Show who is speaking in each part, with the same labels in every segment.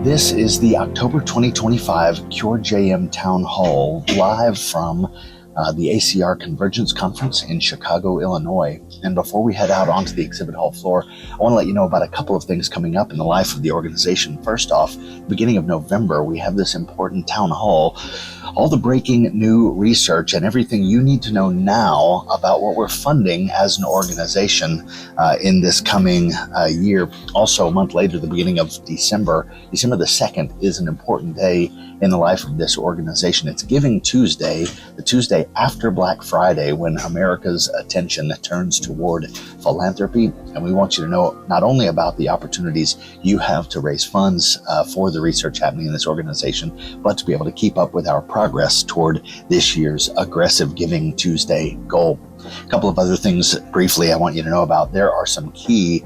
Speaker 1: This is the October 2025 Cure JM Town Hall, live from the ACR Convergence Conference in Chicago, Illinois. And before we head out onto the exhibit hall floor, I want to let you know about a couple of things coming up in the life of the organization. First off, beginning of November, we have this important town hall, all the breaking new research and everything you need to know now about what we're funding as an organization in this coming year. Also, a month later, the beginning of December the 2nd is an important day in the life of this organization. It's Giving Tuesday, the Tuesday after Black Friday, when America's attention turns toward philanthropy. And we want you to know not only about the opportunities you have to raise funds for the research happening in this organization, but to be able to keep up with our progress toward this year's aggressive Giving Tuesday goal. A couple of other things briefly I want you to know about. There are some key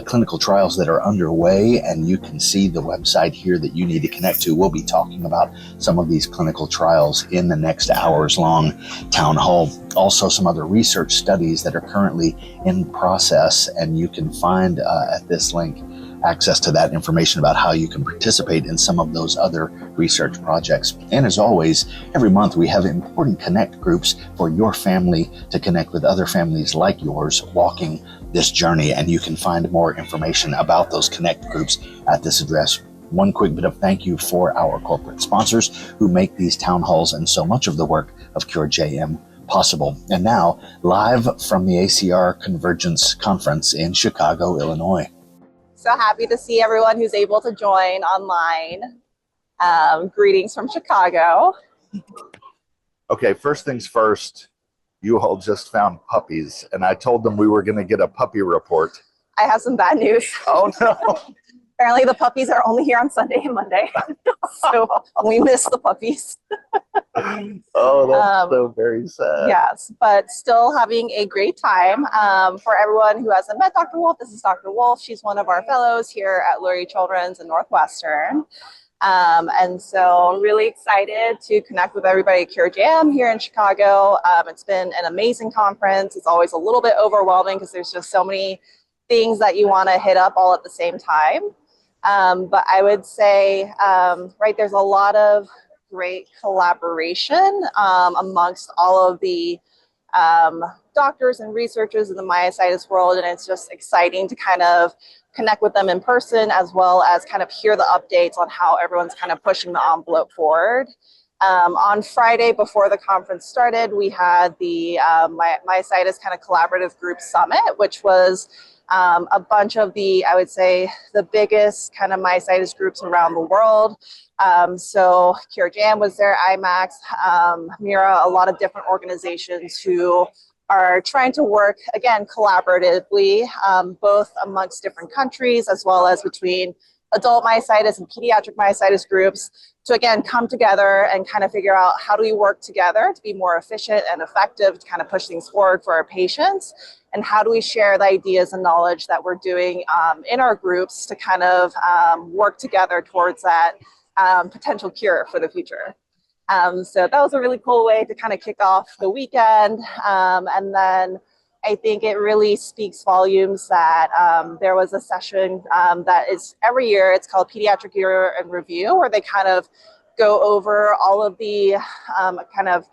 Speaker 1: clinical trials that are underway, and you can see the website here that you need to connect to. We'll be talking about some of these clinical trials in the next hours-long town hall. Also, some other research studies that are currently in process, and you can find at this link access to that information about how you can participate in some of those other research projects. And as always, every month we have important connect groups for your family to connect with other families like yours walking this journey, and you can find more information about those connect groups at this address. One quick bit of thank you for our corporate sponsors who make these town halls and so much of the work of Cure JM possible. And now, live from the ACR Convergence Conference in Chicago, Illinois.
Speaker 2: So happy to see everyone who's able to join online. Greetings from Chicago.
Speaker 1: Okay, first things first. You all just found puppies, and I told them we were going to get a puppy report.
Speaker 2: I have some bad news.
Speaker 1: Oh, no.
Speaker 2: Apparently the puppies are only here on Sunday and Monday. So we miss the puppies.
Speaker 1: Oh, that's so very sad.
Speaker 2: Yes, but still having a great time. For everyone who hasn't met Dr. Wolfe, this is Dr. Wolfe. She's one of our fellows here at Lurie Children's in Northwestern. And so really excited to connect with everybody at Cure Jam here in Chicago. It's been an amazing conference. It's always a little bit overwhelming because there's just so many things that you want to hit up all at the same time. But I would say, there's a lot of great collaboration amongst all of the doctors and researchers in the myositis world, and it's just exciting to kind of connect with them in person, as well as kind of hear the updates on how everyone's kind of pushing the envelope forward. On Friday, before the conference started, we had the myositis kind of collaborative group summit, which was a bunch of the, I would say, the biggest kind of myositis groups around the world. So Cure Jam was there, IMAX, Mira, a lot of different organizations who are trying to work, again, collaboratively, both amongst different countries, as well as between adult myositis and pediatric myositis groups, to again come together and kind of figure out how do we work together to be more efficient and effective to kind of push things forward for our patients, and how do we share the ideas and knowledge that we're doing in our groups to kind of work together towards that potential cure for the future. So that was a really cool way to kind of kick off the weekend. And then I think it really speaks volumes that there was a session that is every year. It's called Pediatric Year in Review, where they kind of go over all of the kind of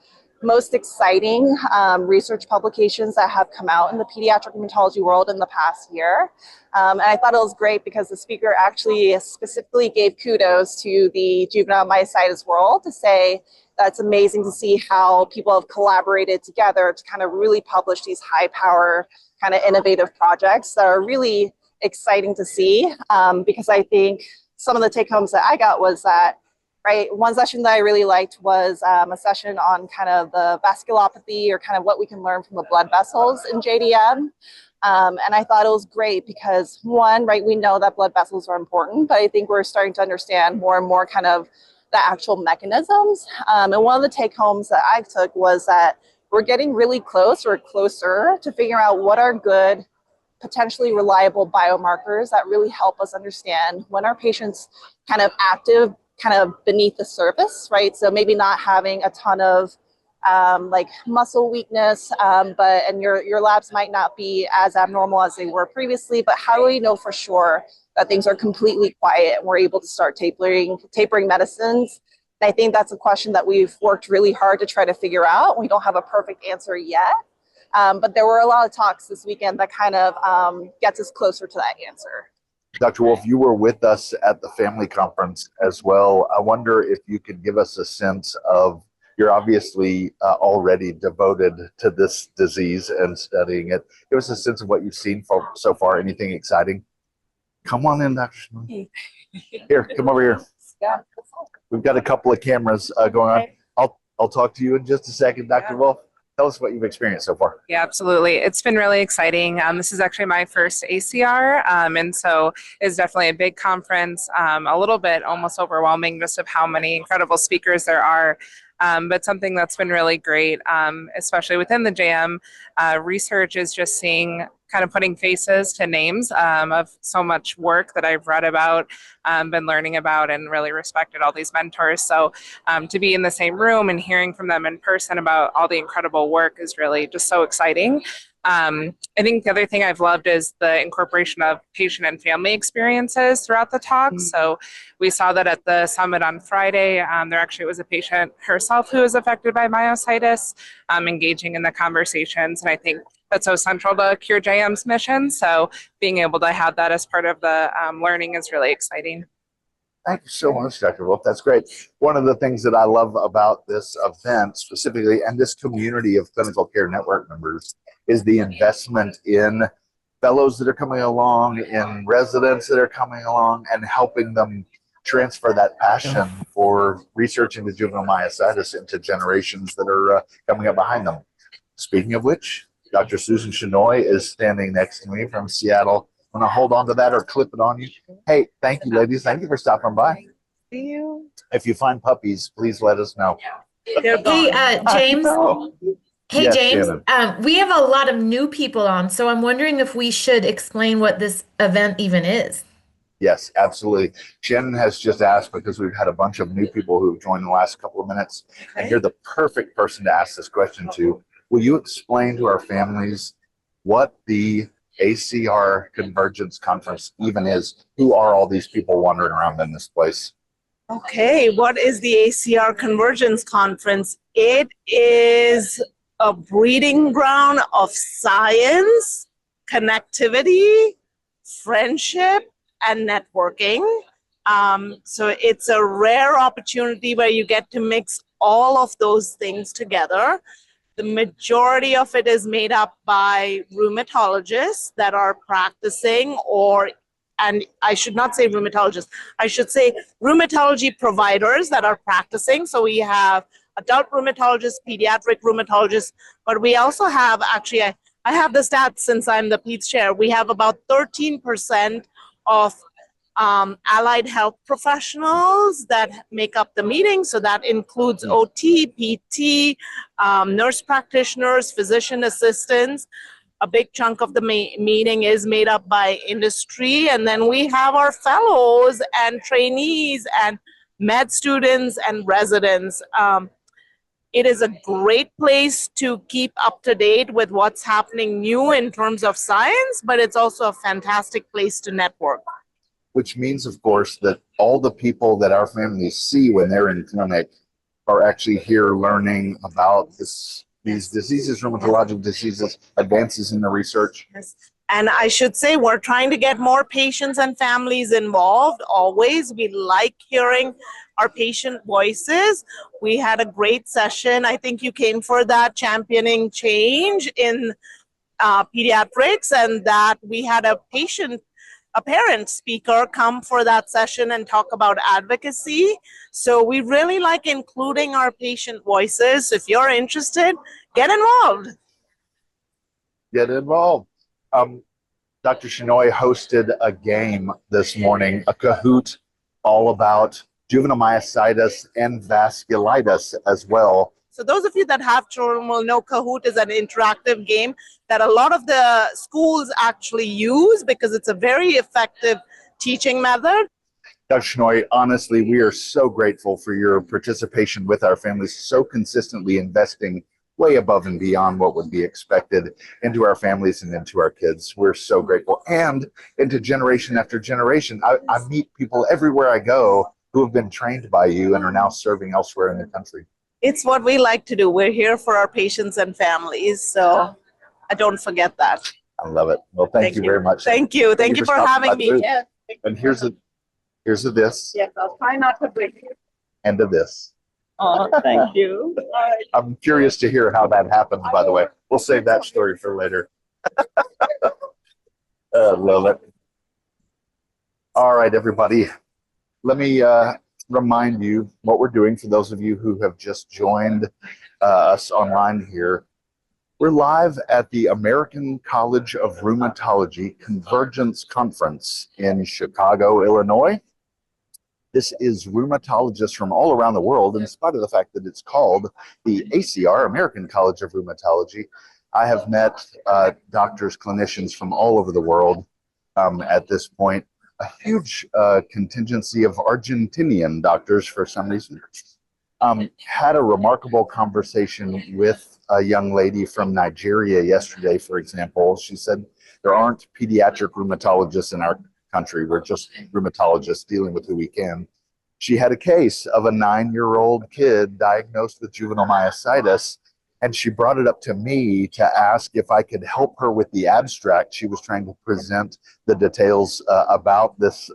Speaker 2: most exciting research publications that have come out in the pediatric rheumatology world in the past year. And I thought it was great because the speaker actually specifically gave kudos to the juvenile myositis world to say that's amazing to see how people have collaborated together to kind of really publish these high power kind of innovative projects that are really exciting to see, because I think some of the take homes that I got was that, right, one session that I really liked was a session on kind of the vasculopathy, or kind of what we can learn from the blood vessels in JDM. And I thought it was great because, one, right, we know that blood vessels are important, but I think we're starting to understand more and more kind of the actual mechanisms. And one of the take homes that I took was that we're getting really close, or closer, to figuring out what are good, potentially reliable biomarkers that really help us understand when our patients kind of active, kind of beneath the surface, right? So maybe not having a ton of like muscle weakness, and your labs might not be as abnormal as they were previously, but how do we know for sure that things are completely quiet and we're able to start tapering medicines? And I think that's a question that we've worked really hard to try to figure out. We don't have a perfect answer yet, but there were a lot of talks this weekend that kind of gets us closer to that answer.
Speaker 1: Dr. Wolfe, you were with us at the family conference as well. I wonder if you could give us a sense of, you're obviously already devoted to this disease and studying it. Give us a sense of what you've seen so far. Anything exciting? Come on in, Dr. Shenoi. Here, come over here.
Speaker 2: Yeah.
Speaker 1: We've got a couple of cameras going on. I'll talk to you in just a second, Dr. Wolfe. Tell us what you've experienced so far.
Speaker 3: Yeah, absolutely. It's been really exciting. This is actually my first ACR, and so it's definitely a big conference, a little bit almost overwhelming just of how many incredible speakers there are. But something that's been really great, especially within the JM, research is just seeing, kind of putting faces to names of so much work that I've read about, been learning about, and really respected all these mentors. So to be in the same room and hearing from them in person about all the incredible work is really just so exciting. I think the other thing I've loved is the incorporation of patient and family experiences throughout the talk. So we saw that at the summit on Friday. There actually was a patient herself who was affected by myositis, engaging in the conversations. And I think that's so central to Cure JM's mission. So being able to have that as part of the learning is really exciting.
Speaker 1: Thank you so much, Dr. Wolfe. That's great. One of the things that I love about this event specifically, and this community of clinical care network members, is the investment in fellows that are coming along, in residents that are coming along, and helping them transfer that passion for research into juvenile myositis into generations that are coming up behind them. Speaking of which, Dr. Susan Shenoi is standing next to me from Seattle. I'm going to hold on to that or clip it on you. Hey, thank you, ladies. Thank you for stopping by.
Speaker 3: See you.
Speaker 1: If you find puppies, please let us know.
Speaker 4: Hey, James. Hey,
Speaker 1: Yes,
Speaker 4: James.
Speaker 1: Shannon.
Speaker 4: We have a lot of new people on, so I'm wondering if we should explain what this event even is.
Speaker 1: Yes, absolutely. Shannon has just asked, because we've had a bunch of new people who've joined in the last couple of minutes, and you're the perfect person to ask this question to. Will you explain to our families what the ACR Convergence Conference even is? Who are all these people wandering around in this place?
Speaker 5: Okay, what is the ACR Convergence Conference? It is a breeding ground of science, connectivity, friendship, and networking. So it's a rare opportunity where you get to mix all of those things together. The majority of it is made up by rheumatologists that are practicing, and I should not say rheumatologists, I should say rheumatology providers that are practicing. So we have adult rheumatologists, pediatric rheumatologists, but we also have, actually, I have the stats since I'm the PEDS chair, we have about 13% of allied health professionals that make up the meeting. So that includes OT, PT, nurse practitioners, physician assistants. A big chunk of the meeting is made up by industry. And then we have our fellows and trainees and med students and residents. It is a great place to keep up to date with what's happening new in terms of science, but it's also a fantastic place to network.
Speaker 1: Which means, of course, that all the people that our families see when they're in clinic are actually here learning about these diseases, rheumatologic diseases, advances in the research.
Speaker 5: Yes. And I should say, we're trying to get more patients and families involved always. We like hearing our patient voices. We had a great session. I think you came for that, championing change in pediatrics, and that we had a parent speaker come for that session and talk about advocacy. So we really like including our patient voices. If you're interested, get involved.
Speaker 1: Get involved. Dr. Shenoi hosted a game this morning, a Kahoot, all about juvenile myositis and vasculitis as well.
Speaker 5: So those of you that have children will know Kahoot is an interactive game that a lot of the schools actually use because it's a very effective teaching method.
Speaker 1: Dr. Shenoi, honestly, we are so grateful for your participation with our families, so consistently investing way above and beyond what would be expected into our families and into our kids. We're so grateful. And into generation after generation, I meet people everywhere I go who have been trained by you and are now serving elsewhere in the country.
Speaker 5: It's what we like to do. We're here for our patients and families, so I don't forget that.
Speaker 1: I love it. Well, thank you very much.
Speaker 5: Thank you. Thank you for having me.
Speaker 1: Yeah. And here's a this.
Speaker 5: Yes, I'll try not to break it.
Speaker 1: And a this.
Speaker 5: Oh, thank you.
Speaker 1: I'm curious to hear how that happens, by the way. We'll save that story for later. Love it. All right, everybody. Let me remind you what we're doing for those of you who have just joined us online here. We're live at the American College of Rheumatology Convergence Conference in Chicago, Illinois. This is rheumatologists from all around the world, in spite of the fact that it's called the ACR, American College of Rheumatology. I have met doctors, clinicians from all over the world at this point. A huge contingency of Argentinian doctors for some reason. Had a remarkable conversation with a young lady from Nigeria yesterday, for example. She said, there aren't pediatric rheumatologists in our country. We're just rheumatologists dealing with who we can. She had a case of a 9-year-old kid diagnosed with juvenile myositis, and she brought it up to me to ask if I could help her with the abstract. She was trying to present the details about this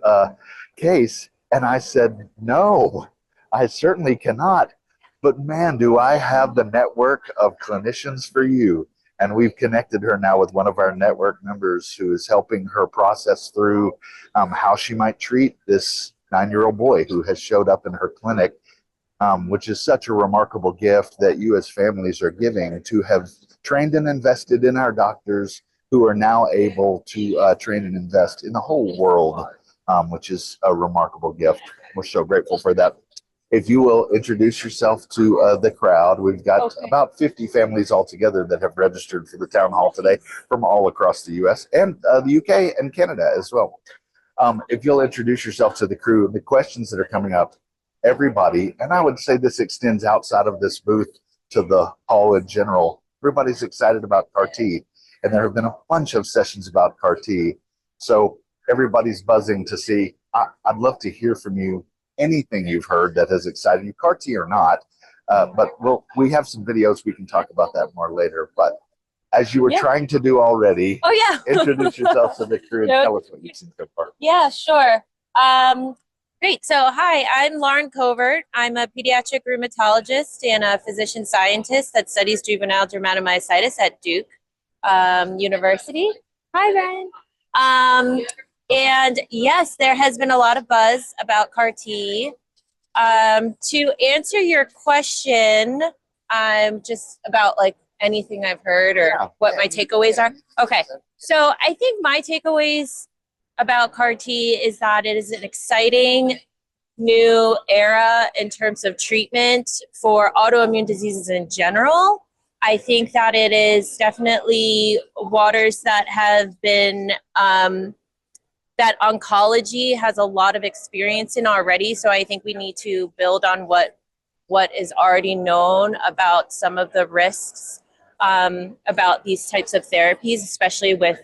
Speaker 1: case, and I said, no, I certainly cannot. But man, do I have the network of clinicians for you. And we've connected her now with one of our network members who is helping her process through how she might treat this 9-year-old boy who has showed up in her clinic, which is such a remarkable gift that you as families are giving to have trained and invested in our doctors who are now able to train and invest in the whole world, which is a remarkable gift. We're so grateful for that. If you will introduce yourself to the crowd. We've got about 50 families altogether that have registered for the town hall today from all across the U.S. and the UK and Canada as well. If you'll introduce yourself to the crew, the questions that are coming up, everybody, and I would say this extends outside of this booth to the hall in general, everybody's excited about CAR-T, and there have been a bunch of sessions about CAR-T. So everybody's buzzing to see. I'd love to hear from you. Anything you've heard that has excited you, CAR-T or not, but we have some videos. We can talk about that more later. But as you were trying to do already, introduce yourself to the crew and tell us what you've seen so far.
Speaker 6: Yeah, sure. Great. So, hi, I'm Lauren Covert. I'm a pediatric rheumatologist and a physician scientist that studies juvenile dermatomyositis at Duke University. Hi, Ryan. And yes, there has been a lot of buzz about CAR-T. To answer your question, just about like anything I've heard or what my takeaways are. Okay, so I think my takeaways about CAR-T is that it is an exciting new era in terms of treatment for autoimmune diseases in general. I think that it is definitely waters that have been that oncology has a lot of experience in already. So I think we need to build on what is already known about some of the risks about these types of therapies, especially with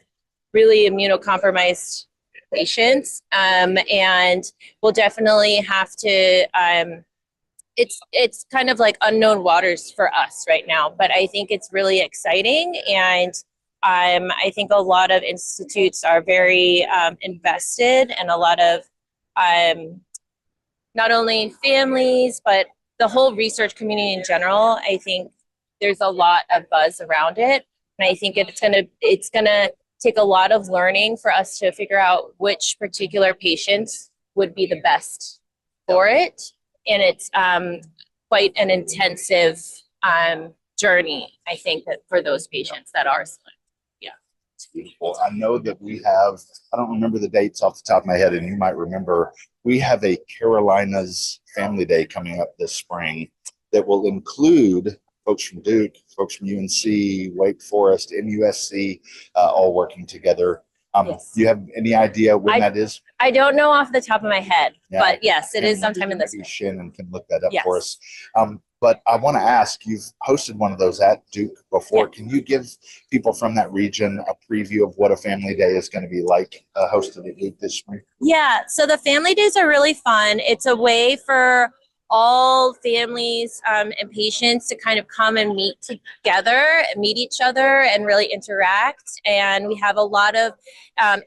Speaker 6: really immunocompromised patients. And we'll definitely have to, it's kind of like unknown waters for us right now, but I think it's really exciting. And I think a lot of institutes are very invested, and a lot of not only families, but the whole research community in general. I think there's a lot of buzz around it. And I think it's gonna take a lot of learning for us to figure out which particular patients would be the best for it. And it's quite an intensive journey, I think, that for those patients that are selected.
Speaker 1: Beautiful. I know that we have, I don't remember the dates off the top of my head, and you might remember, we have a Carolinas Family Day coming up this spring that will include folks from Duke, folks from UNC, Wake Forest, and USC, all working together.
Speaker 6: Yes.
Speaker 7: Do you have any idea when that is?
Speaker 6: I don't know off the top of my head,
Speaker 7: Yeah.
Speaker 6: but yes, it is sometime in this
Speaker 7: Maybe
Speaker 6: month.
Speaker 7: Shannon can look that up
Speaker 6: Yes.
Speaker 7: for us. But I want to ask, you've hosted one of those at Duke before.
Speaker 6: Yeah.
Speaker 7: Can you give people from that region a preview of what a family day is going to be like hosted at Duke this spring?
Speaker 6: Yeah, so the family days are really fun. It's a way for all families and patients to kind of come and meet together, meet each other, and really interact. And we have a lot of,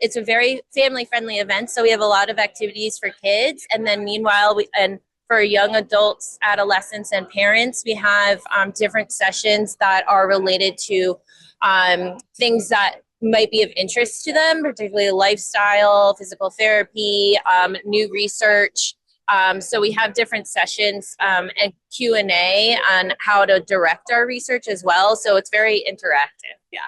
Speaker 6: it's a very family-friendly event, so we have a lot of activities for kids. And then meanwhile, and for young adults, adolescents, and parents, we have different sessions that are related to things that might be of interest to them, particularly lifestyle, physical therapy, new research. So we have different sessions and Q&A on how to direct our research as well. So it's very interactive. Yeah.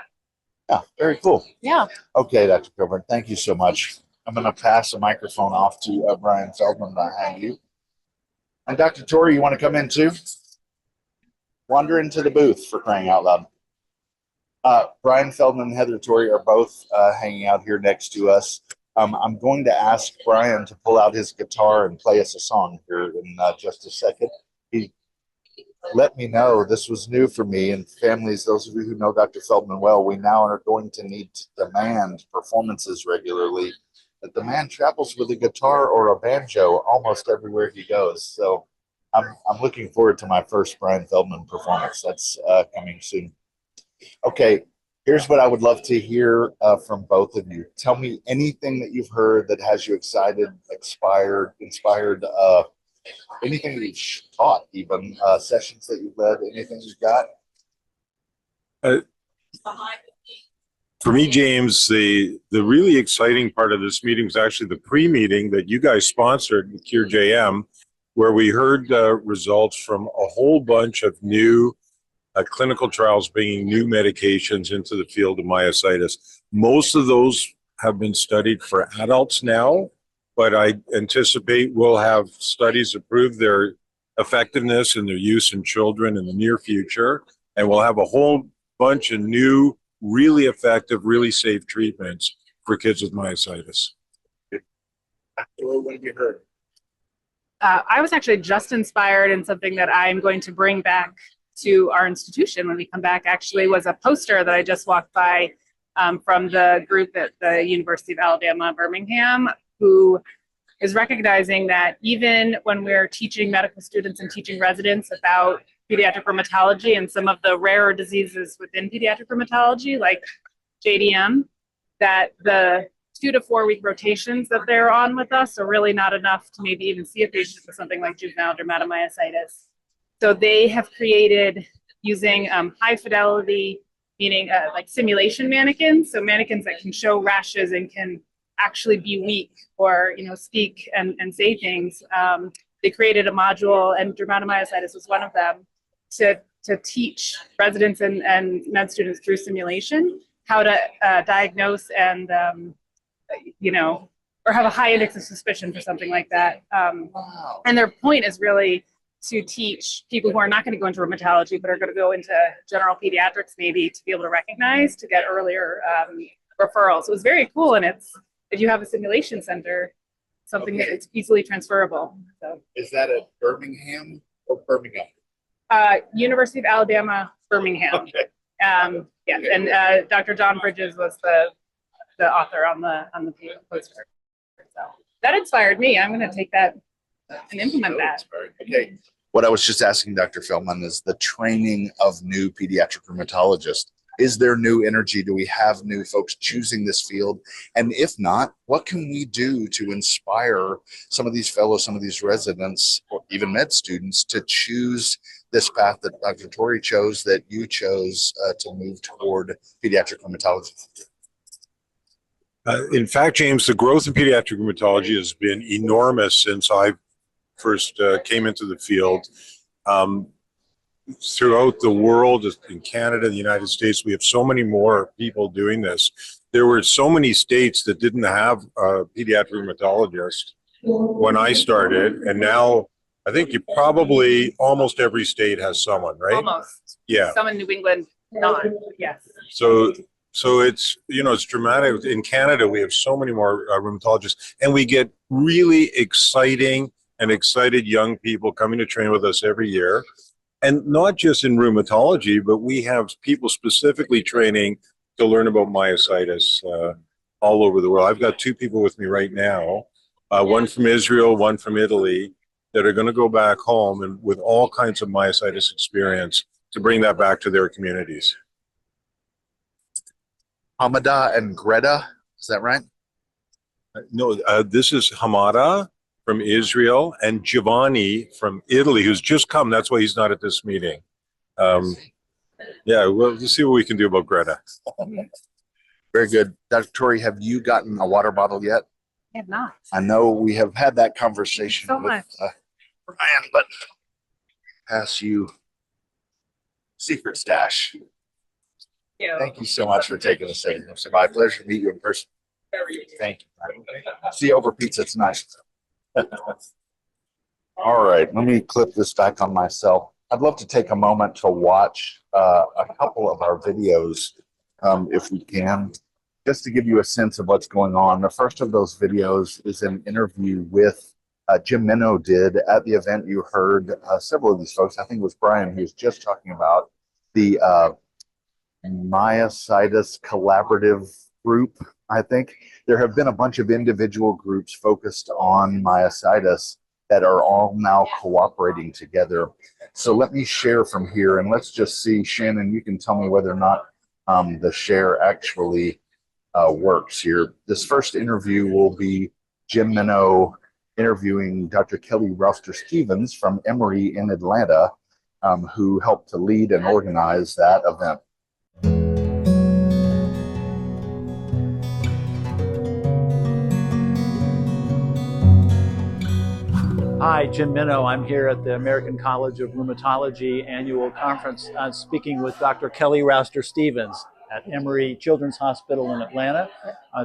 Speaker 7: Yeah, very cool.
Speaker 6: Yeah.
Speaker 7: Okay, Dr. Covert, thank you so much. I'm going to pass the microphone off to Brian Feldman behind you. And Dr. Tory, you want to come in too? Wander into the booth, for crying out loud. Brian Feldman and Heather Tory are both hanging out here next to us. I'm going to ask Brian to pull out his guitar and play us a song here in just a second. He let me know this was new for me, and families, those of you who know Dr. Feldman well, we now are going to need to demand performances regularly. That the man travels with a guitar or a banjo almost everywhere he goes. So I'm looking forward to my first Brian Feldman performance. That's coming soon. Okay, here's what I would love to hear from both of you. Tell me anything that you've heard that has you excited, inspired, anything that you've taught, even sessions that you've led, anything you've got?
Speaker 8: For me, James, the really exciting part of this meeting was actually the pre-meeting that you guys sponsored with Cure JM, where we heard results from a whole bunch of new clinical trials bringing new medications into the field of myositis. Most of those have been studied for adults now, but I anticipate we'll have studies that prove their effectiveness and their use in children in the near future. And we'll have a whole bunch of new, really effective, really safe treatments for kids with myositis.
Speaker 7: What have you heard?
Speaker 3: I was actually just inspired, and something that I'm going to bring back to our institution when we come back actually was a poster that I just walked by from the group at the University of Alabama, Birmingham, who is recognizing that even when we're teaching medical students and teaching residents about pediatric rheumatology and some of the rarer diseases within pediatric rheumatology, like JDM, that the 2 to 4 week rotations that they're on with us are really not enough to maybe even see a patient with something like juvenile dermatomyositis. So they have created, using high fidelity, meaning like simulation mannequins, so mannequins that can show rashes and can actually be weak or speak and say things. They created a module, and dermatomyositis was one of them, to teach residents and med students through simulation how to diagnose and or have a high index of suspicion for something like that.
Speaker 7: Wow.
Speaker 3: And their point is really to teach people who are not going to go into rheumatology, but are going to go into general pediatrics maybe, to be able to recognize, to get earlier referrals. So it was very cool, and it's, if you have a simulation center, something that it's easily transferable. So.
Speaker 7: Is that at Birmingham or Birmingham?
Speaker 3: University of Alabama, Birmingham.
Speaker 7: Okay.
Speaker 3: Yeah, and Dr. John Bridges was the author on the poster. So that inspired me. I'm going to take that and implement that.
Speaker 7: Okay. What I was just asking Dr. Feldman is the training of new pediatric rheumatologists. Is there new energy? Do we have new folks choosing this field? And if not, what can we do to inspire some of these fellows, some of these residents, or even med students to choose this path that Dr. Tory chose, that you chose to move toward pediatric rheumatology?
Speaker 8: In fact, James, the growth in pediatric rheumatology has been enormous since I first came into the field. Throughout the world, in Canada, the United States, we have so many more people doing this. There were so many states that didn't have a pediatric rheumatologist when I started, and now I think you probably almost every state has someone, right?
Speaker 3: Almost.
Speaker 8: Yeah.
Speaker 3: Some in New England, not. Yes.
Speaker 8: So So it's, it's dramatic. In Canada, we have so many more rheumatologists, and we get really exciting and excited young people coming to train with us every year. And not just in rheumatology, but we have people specifically training to learn about myositis all over the world. I've got 2 people with me right now, one from Israel, one from Italy, that are going to go back home and with all kinds of myositis experience to bring that back to their communities.
Speaker 7: Hamada and Greta, is that right?
Speaker 8: No, this is Hamada from Israel and Giovanni from Italy, who's just come. That's why he's not at this meeting. Yeah, we'll see what we can do about Greta.
Speaker 7: Very good. Dr. Tory, have you gotten a water bottle yet?
Speaker 9: I have not.
Speaker 7: I know we have had that conversation
Speaker 9: So
Speaker 7: with
Speaker 9: much.
Speaker 7: Brian, but pass you secret stash. Thank you so much for taking the second. It's my pleasure to meet you in person. Thank you. See you over pizza tonight. All right, let me clip this back on myself. I'd love to take a moment to watch a couple of our videos, if we can, just to give you a sense of what's going on. The first of those videos is an interview with Jim Minow did at the event. You heard several of these folks. I think it was Brian who was just talking about the myositis collaborative group. I think there have been a bunch of individual groups focused on myositis that are all now cooperating together. So let me share from here, and let's just see, Shannon, you can tell me whether or not the share actually works here. This first interview will be Jim Minow interviewing Dr. Kelly Rouster-Stevens from Emory in Atlanta, who helped to lead and organize that event.
Speaker 10: Hi, Jim Minow. I'm here at the American College of Rheumatology annual conference speaking with Dr. Kelly Rouster-Stevens at Emory Children's Hospital in Atlanta.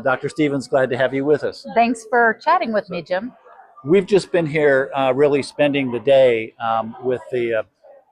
Speaker 10: Dr. Stevens, glad to have you with us.
Speaker 9: Thanks for chatting with me, Jim.
Speaker 10: We've just been here really spending the day with the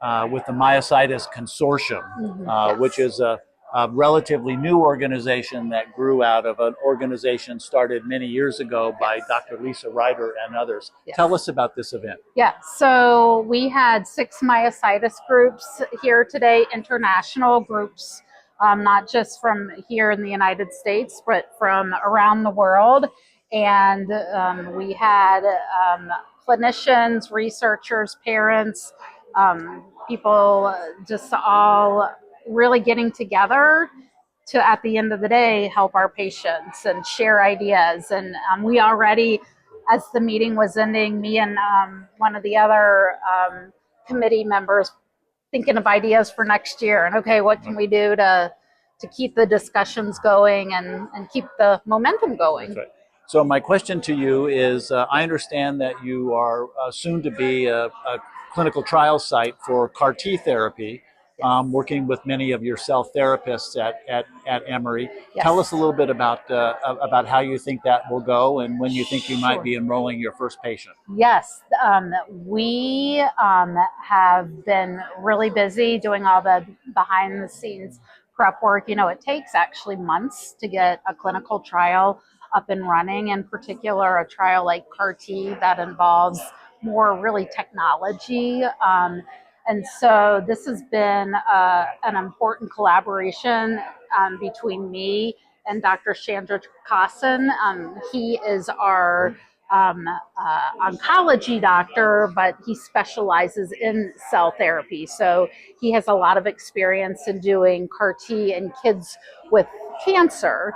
Speaker 10: Myositis Consortium,
Speaker 9: Yes.
Speaker 10: which is a relatively new organization that grew out of an organization started many years ago by Dr. Lisa Ryder and others.
Speaker 9: Yes.
Speaker 10: Tell us about this event.
Speaker 9: Yeah, so we had 6 myositis groups here today, international groups, not just from here in the United States, but from around the world. And we had clinicians, researchers, parents, people just all really getting together to, at the end of the day, help our patients and share ideas. And we already, as the meeting was ending, me and one of the other committee members thinking of ideas for next year. And okay, what can we do to keep the discussions going and keep the momentum going?
Speaker 10: That's right. So my question to you is, I understand that you are soon to be a clinical trial site for CAR T therapy, working with many of your cell therapists at Emory.
Speaker 9: Yes.
Speaker 10: Tell us a little bit about how you think that will go and when you think you might be enrolling your first patient.
Speaker 9: Yes, we have been really busy doing all the behind the scenes prep work. You know, it takes actually months to get a clinical trial up and running, in particular a trial like CAR T that involves more really technology. And so this has been an important collaboration between me and Dr. Chandra Kassan. He is our oncology doctor, but he specializes in cell therapy. So he has a lot of experience in doing CAR T in kids with cancer.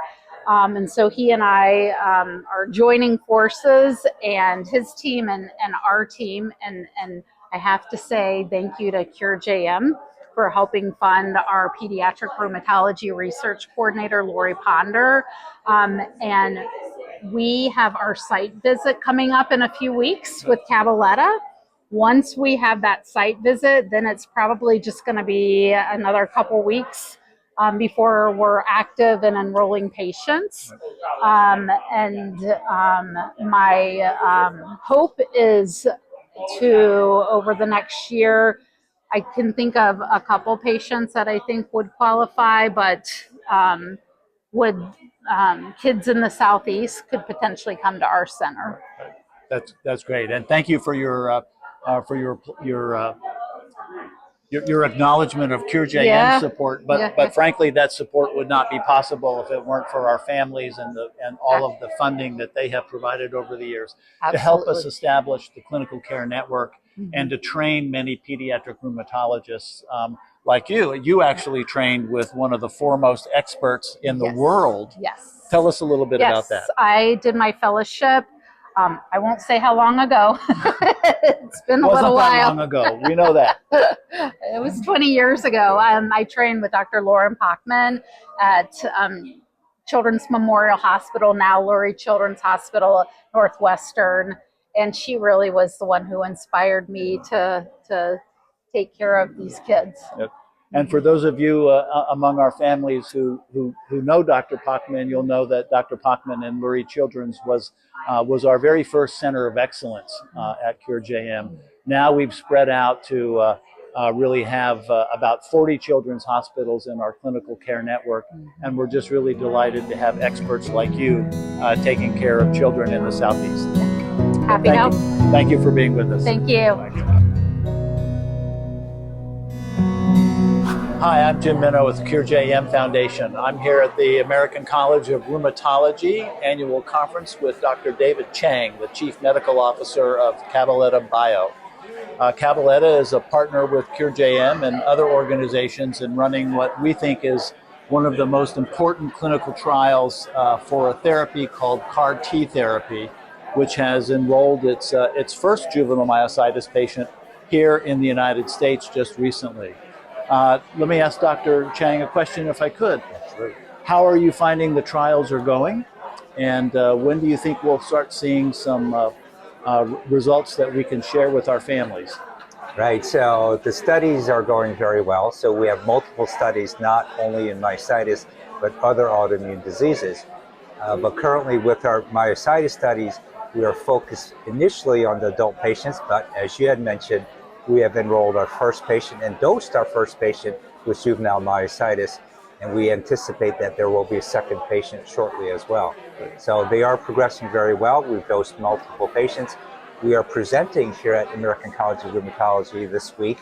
Speaker 9: And so he and I are joining forces, and his team and our team. And I have to say thank you to CureJM for helping fund our pediatric rheumatology research coordinator, Lurie Ponder. And we have our site visit coming up in a few weeks with Cabaletta. Once we have that site visit, then it's probably just going to be another couple weeks before we're active and enrolling patients. My hope is to, over the next year, I can think of a couple patients that I think would qualify, but would kids in the Southeast could potentially come to our center.
Speaker 10: That's great, and thank you for your acknowledgement of CureJM support, but frankly, that support would not be possible if it weren't for our families and all of the funding that they have provided over the years to help us establish the clinical care network and to train many pediatric rheumatologists like you. You actually trained with one of the foremost experts in the world.
Speaker 9: Yes.
Speaker 10: Tell us a little bit about that.
Speaker 9: I did my fellowship. I won't say how long ago. It's been a little while.
Speaker 10: Wasn't that long ago. We know that.
Speaker 9: It was 20 years ago. I trained with Dr. Lauren Pachman at Children's Memorial Hospital, now Lurie Children's Hospital, Northwestern. And she really was the one who inspired me to take care of these kids.
Speaker 10: Yep. And for those of you among our families who know Dr. Pachman, you'll know that Dr. Pachman and Lurie Children's was our very first center of excellence at CureJM. Now we've spread out to really have about 40 children's hospitals in our clinical care network, and we're just really delighted to have experts like you taking care of children in the Southeast.
Speaker 9: Happy to help.
Speaker 10: Thank you for being with us.
Speaker 9: Thank you.
Speaker 10: Hi, I'm Jim Minow with the CureJM Foundation. I'm here at the American College of Rheumatology annual conference with Dr. David Chang, the Chief Medical Officer of Cabaletta Bio. Cabaletta is a partner with CureJM and other organizations in running what we think is one of the most important clinical trials for a therapy called CAR T therapy, which has enrolled its first juvenile myositis patient here in the United States just recently. Let me ask Dr. Chang a question if I could.
Speaker 11: Absolutely.
Speaker 10: How are you finding the trials are going? And when do you think we'll start seeing some results that we can share with our families?
Speaker 11: Right, so the studies are going very well. So we have multiple studies, not only in myositis, but other autoimmune diseases. But currently with our myositis studies, we are focused initially on the adult patients, but as you had mentioned, we have enrolled our first patient and dosed our first patient with juvenile myositis, and we anticipate that there will be a second patient shortly as well. So they are progressing very well. We've dosed multiple patients. We are presenting here at American College of Rheumatology this week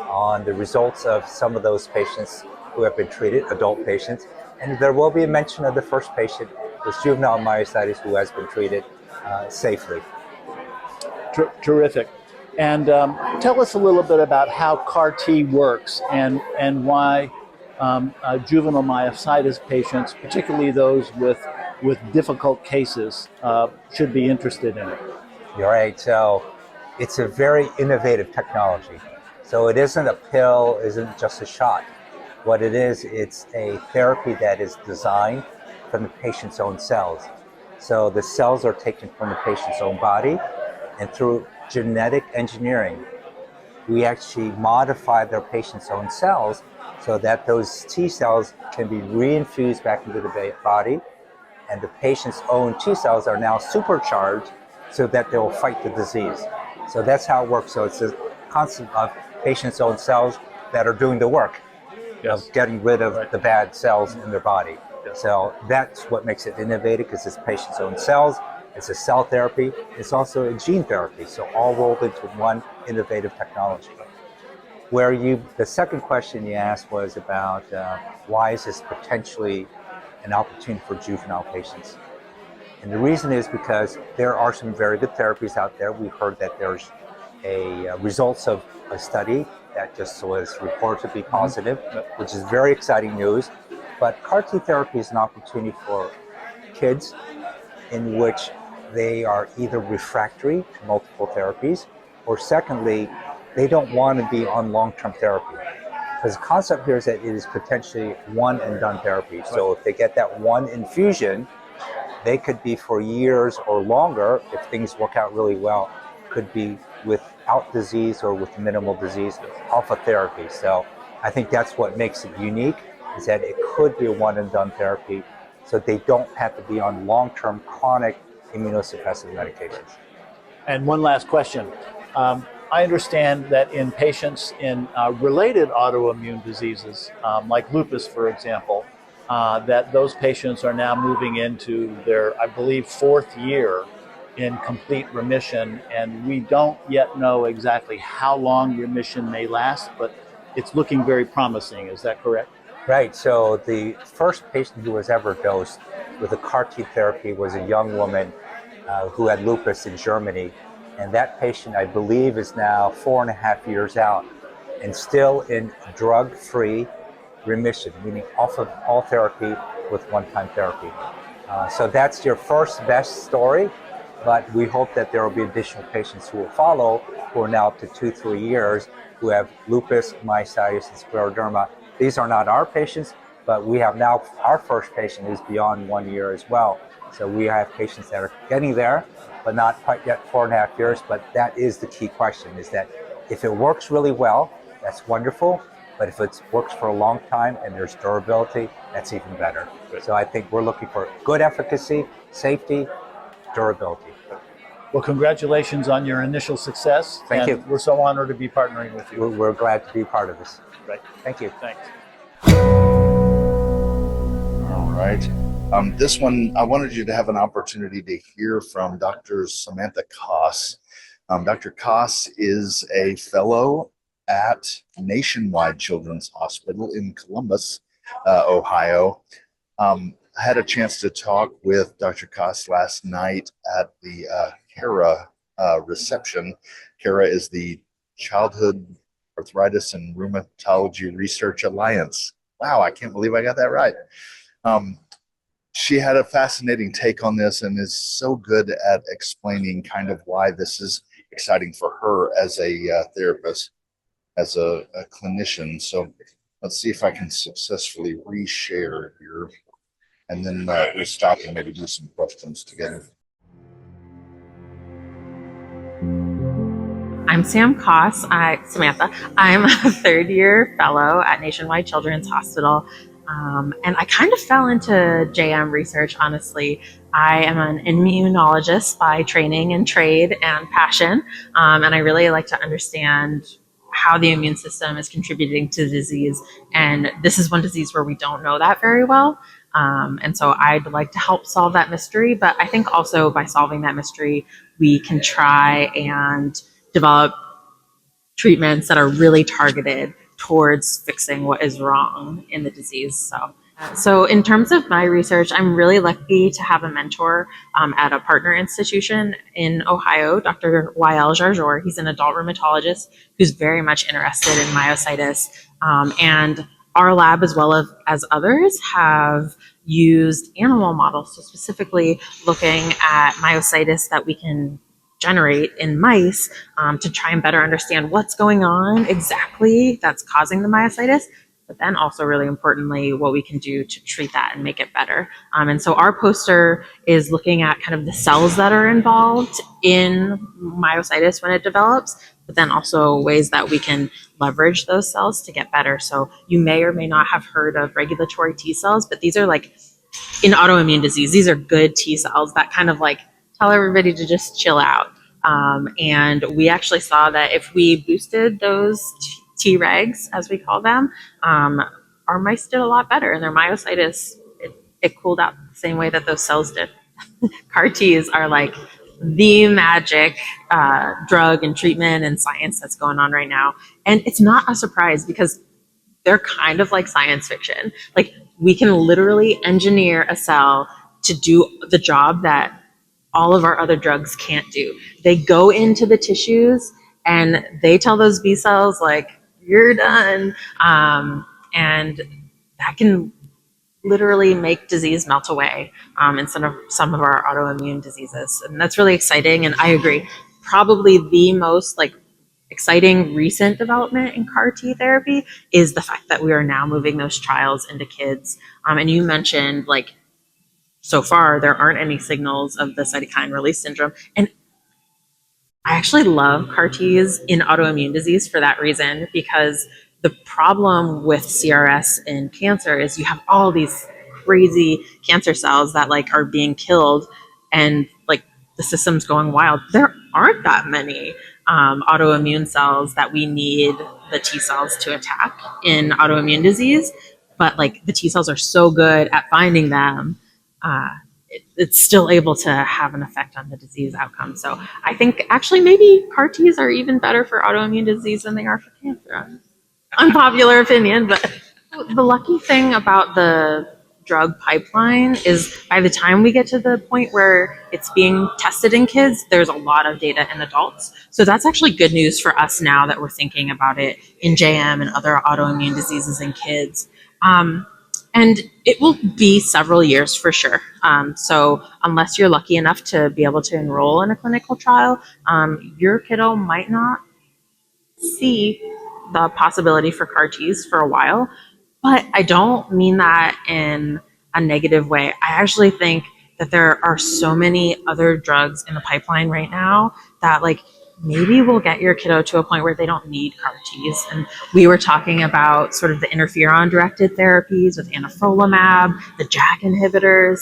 Speaker 11: on the results of some of those patients who have been treated, adult patients, and there will be a mention of the first patient with juvenile myositis who has been treated safely.
Speaker 10: Terrific. And tell us a little bit about how CAR T works and why juvenile myositis patients, particularly those with difficult cases, should be interested in it.
Speaker 11: You're right. So it's a very innovative technology. So it isn't a pill, isn't just a shot. What it is, it's a therapy that is designed from the patient's own cells. So the cells are taken from the patient's own body, and through genetic engineering, we actually modify their patient's own cells so that those T cells can be reinfused back into the body, and the patient's own T cells are now supercharged so that they will fight the disease. So that's how it works. So it's a concept of patient's own cells that are doing the work of getting rid of the bad cells in their body. So that's what makes it innovative, because it's patient's own cells. It's a cell therapy. It's also a gene therapy. So all rolled into one innovative technology. The second question you asked was about why is this potentially an opportunity for juvenile patients? And the reason is because there are some very good therapies out there. We heard that there's results of a study that just was reported to be positive, which is very exciting news. But CAR T therapy is an opportunity for kids in which they are either refractory to multiple therapies, or secondly, they don't want to be on long-term therapy. Because the concept here is that it is potentially one and done therapy. So if they get that one infusion, they could be for years or longer, if things work out really well, could be without disease or with minimal disease off of therapy. So I think that's what makes it unique, is that it could be a one and done therapy, so they don't have to be on long-term chronic immunosuppressive medications.
Speaker 10: And one last question. I understand that in patients in related autoimmune diseases, like lupus, for example, that those patients are now moving into their, I believe, 4th year in complete remission. And we don't yet know exactly how long remission may last, but it's looking very promising. Is that correct?
Speaker 11: Right. So the first patient who was ever dosed with a CAR T therapy was a young woman who had lupus in Germany. And that patient, I believe, is now 4.5 years out and still in drug-free remission, meaning off of all therapy with one-time therapy. So that's your first best story, but we hope that there will be additional patients who will follow, who are now up to 2-3 years, who have lupus, myositis, and scleroderma. These are not our patients, but we have now, our first patient is beyond 1 year as well. So we have patients that are getting there, but not quite yet 4.5 years. But that is the key question, is that if it works really well, that's wonderful. But if it works for a long time and there's durability, that's even better. So I think we're looking for good efficacy, safety, durability.
Speaker 10: Well, congratulations on your initial success.
Speaker 11: Thank you.
Speaker 10: We're so honored to be partnering with you.
Speaker 11: We're glad to be part of this.
Speaker 10: Right.
Speaker 11: Thank you.
Speaker 10: Thanks.
Speaker 7: All right. This one, I wanted you to have an opportunity to hear from Dr. Samantha Coss. Dr. Coss is a fellow at Nationwide Children's Hospital in Columbus, Ohio. I had a chance to talk with Dr. Coss last night at the CARA reception. CARA is the Childhood Arthritis and Rheumatology Research Alliance. Wow, I can't believe I got that right. She had a fascinating take on this and is so good at explaining kind of why this is exciting for her as a therapist, as a clinician. So let's see if I can successfully reshare here, and then we'll stop and maybe do some questions together.
Speaker 12: I'm Samantha. I'm a 3rd-year fellow at Nationwide Children's Hospital. And I kind of fell into JM research, honestly. I am an immunologist by training and trade and passion. And I really like to understand how the immune system is contributing to disease. And this is one disease where we don't know that very well. And so I'd like to help solve that mystery. But I think also by solving that mystery, we can try and develop treatments that are really targeted towards fixing what is wrong in the disease. So in terms of my research, I'm really lucky to have a mentor at a partner institution in Ohio, Dr. Wael Jarjour. He's an adult rheumatologist who's very much interested in myositis. And our lab, as well as others, have used animal models, so specifically looking at myositis that we can generate in mice to try and better understand what's going on exactly that's causing the myositis, but then also really importantly, what we can do to treat that and make it better. And so our poster is looking at kind of the cells that are involved in myositis when it develops, but then also ways that we can leverage those cells to get better. So you may or may not have heard of regulatory T cells, but these are like, in autoimmune disease, these are good T cells that kind of like tell everybody to just chill out. And we actually saw that if we boosted those T-regs, as we call them, our mice did a lot better, and their myositis, it cooled out the same way that those cells did. CAR Ts are like the magic drug and treatment and science that's going on right now. And it's not a surprise because they're kind of like science fiction. Like, we can literally engineer a cell to do the job that all of our other drugs can't do. They go into the tissues and they tell those B cells, like, you're done. And that can literally make disease melt away in some of our autoimmune diseases. And that's really exciting. And I agree, probably the most exciting recent development in CAR T therapy is the fact that we are now moving those trials into kids. And you mentioned, so far there aren't any signals of the cytokine release syndrome. And I actually love CAR Ts in autoimmune disease for that reason, because the problem with CRS in cancer is you have all these crazy cancer cells that are being killed, and the system's going wild. There aren't that many autoimmune cells that we need the T cells to attack in autoimmune disease, but like the T cells are so good at finding them, it's still able to have an effect on the disease outcome. So I think actually maybe CAR Ts are even better for autoimmune disease than they are for cancer. Unpopular opinion, but the lucky thing about the drug pipeline is by the time we get to the point where it's being tested in kids, there's a lot of data in adults. So that's actually good news for us now that we're thinking about it in JM and other autoimmune diseases in kids. And it will be several years for sure. So unless you're lucky enough to be able to enroll in a clinical trial, your kiddo might not see the possibility for CAR Ts for a while. But I don't mean that in a negative way. I actually think that there are so many other drugs in the pipeline right now that like maybe we'll get your kiddo to a point where they don't need CAR Ts. And we were talking about sort of the interferon-directed therapies with anifrolumab, the JAK inhibitors.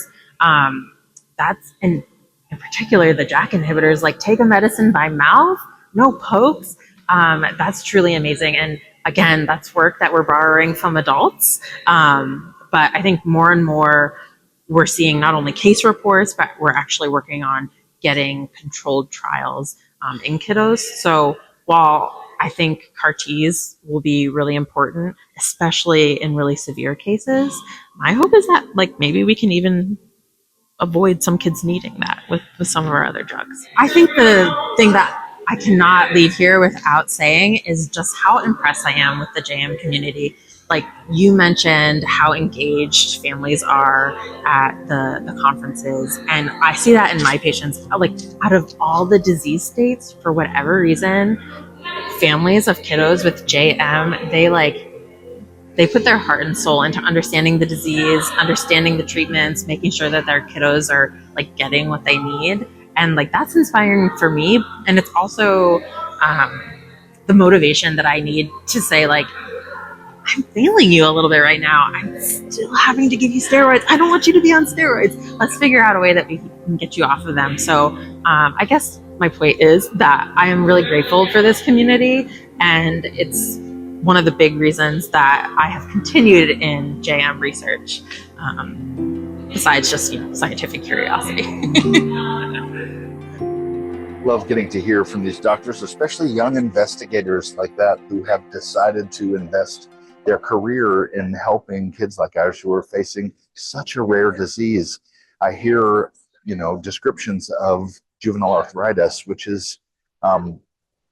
Speaker 12: That's in particular the JAK inhibitors. Like take a medicine by mouth, no pokes. That's truly amazing. And again, that's work that we're borrowing from adults. But I think more and more we're seeing not only case reports, but we're actually working on getting controlled trials in kiddos. So while I think CAR Ts will be really important, especially in really severe cases, my hope is that like maybe we can even avoid some kids needing that with some of our other drugs. I think the thing that I cannot leave here without saying is just how impressed I am with the JM community. Like you mentioned how engaged families are at the conferences, and I see that in my patients. Like out of all the disease states, for whatever reason, families of kiddos with JM, they put their heart and soul into understanding the disease, understanding the treatments, making sure that their kiddos are like getting what they need. And like that's inspiring for me. And it's also the motivation that I need to say like, I'm failing you a little bit right now. I'm still having to give you steroids. I don't want you to be on steroids. Let's figure out a way that we can get you off of them. So I guess my point is that I am really grateful for this community, and it's one of the big reasons that I have continued in JM research, besides just scientific curiosity.
Speaker 7: Love getting to hear from these doctors, especially young investigators like that who have decided to invest their career in helping kids like ours who are facing such a rare disease. I hear, descriptions of juvenile arthritis, which is